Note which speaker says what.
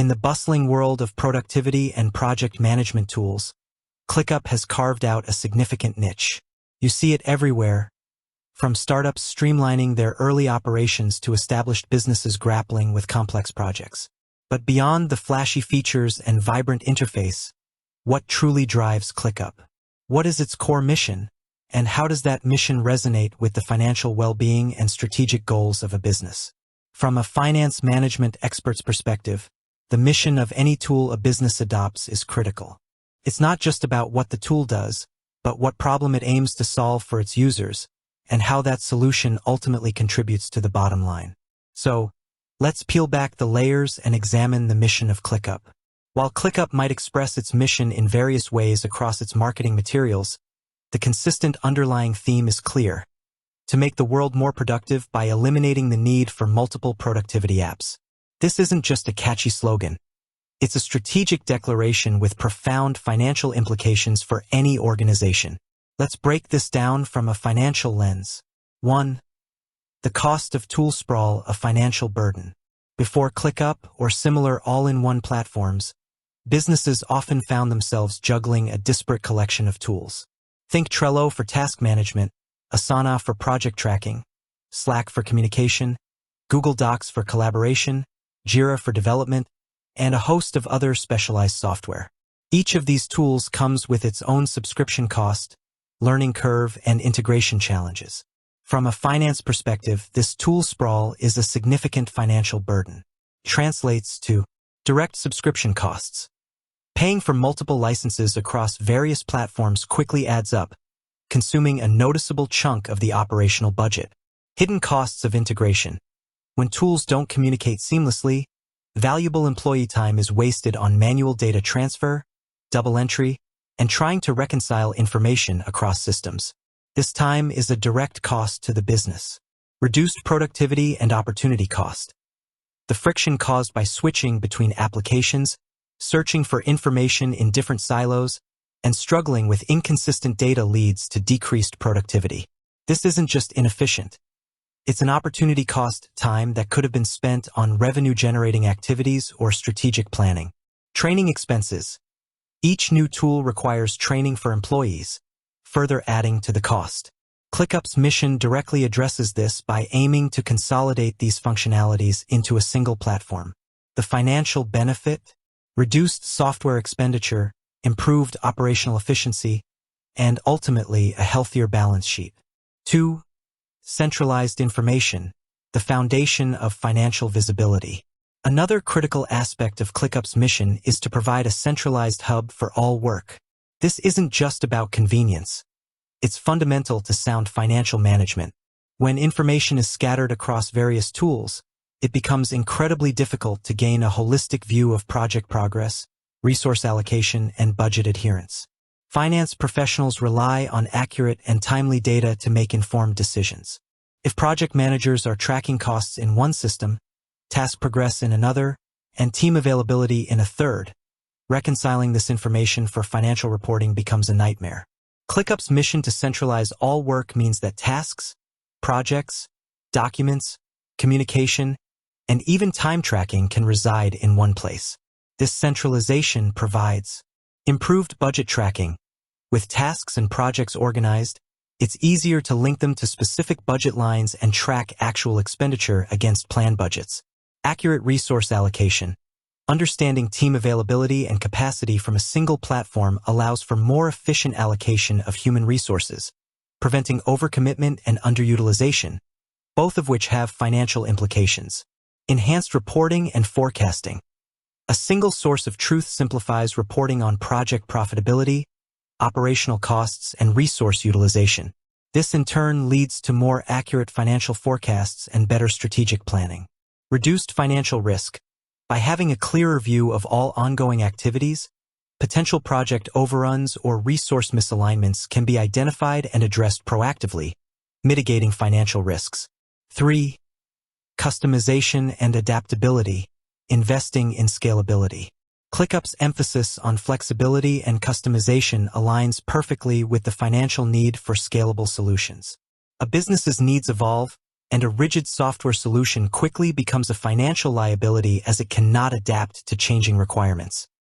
Speaker 1: In the bustling world of productivity and project management tools, ClickUp has carved out a significant niche. You see it everywhere, from startups streamlining their early operations to established businesses grappling with complex projects. But beyond the flashy features and vibrant interface, what truly drives ClickUp? What is its core mission, and how does that mission resonate with the financial well-being and strategic goals of a business? From a finance management expert's perspective, the mission of any tool a business adopts is critical. It's not just about what the tool does, but what problem it aims to solve for its users, and how that solution ultimately contributes to the bottom line. So, let's peel back the layers and examine the mission of ClickUp. While ClickUp might express its mission in various ways across its marketing materials, the consistent underlying theme is clear: to make the world more productive by eliminating the need for multiple productivity apps. This isn't just a catchy slogan. It's a strategic declaration with profound financial implications for any organization. Let's break this down from a financial lens. 1. The cost of tool sprawl, a financial burden. Before ClickUp or similar all-in-one platforms, businesses often found themselves juggling a disparate collection of tools. Think Trello for task management, Asana for project tracking, Slack for communication, Google Docs for collaboration, Jira for development, and a host of other specialized software. Each of these tools comes with its own subscription cost, learning curve, and integration challenges. From a finance perspective, this tool sprawl is a significant financial burden. It translates to direct subscription costs. Paying for multiple licenses across various platforms quickly adds up, consuming a noticeable chunk of the operational budget. Hidden costs of integration. When tools don't communicate seamlessly, valuable employee time is wasted on manual data transfer, double entry, and trying to reconcile information across systems. This time is a direct cost to the business. Reduced productivity and opportunity cost. The friction caused by switching between applications, searching for information in different silos, and struggling with inconsistent data leads to decreased productivity. This isn't just inefficient. It's an opportunity cost time that could have been spent on revenue-generating activities or strategic planning. Training expenses. Each new tool requires training for employees, further adding to the cost. ClickUp's mission directly addresses this by aiming to consolidate these functionalities into a single platform. The financial benefit: reduced software expenditure, improved operational efficiency, and ultimately a healthier balance sheet. 2. Centralized information, the foundation of financial visibility. Another critical aspect of ClickUp's mission is to provide a centralized hub for all work. This isn't just about convenience. It's fundamental to sound financial management. When information is scattered across various tools, it becomes incredibly difficult to gain a holistic view of project progress, resource allocation, and budget adherence. Finance professionals rely on accurate and timely data to make informed decisions. If project managers are tracking costs in one system, task progress in another, and team availability in a third, reconciling this information for financial reporting becomes a nightmare. ClickUp's mission to centralize all work means that tasks, projects, documents, communication, and even time tracking can reside in one place. This centralization provides improved budget tracking. With tasks and projects organized, it's easier to link them to specific budget lines and track actual expenditure against planned budgets. Accurate resource allocation. Understanding team availability and capacity from a single platform allows for more efficient allocation of human resources, preventing overcommitment and underutilization, both of which have financial implications. Enhanced reporting and forecasting. A single source of truth simplifies reporting on project profitability, operational costs, and resource utilization. This in turn leads to more accurate financial forecasts and better strategic planning. Reduced financial risk. By having a clearer view of all ongoing activities, potential project overruns or resource misalignments can be identified and addressed proactively, mitigating financial risks. 3. Customization and adaptability. Investing in scalability. ClickUp's emphasis on flexibility and customization aligns perfectly with the financial need for scalable solutions. A business's needs evolve, and a rigid software solution quickly becomes a financial liability as it cannot adapt to changing requirements.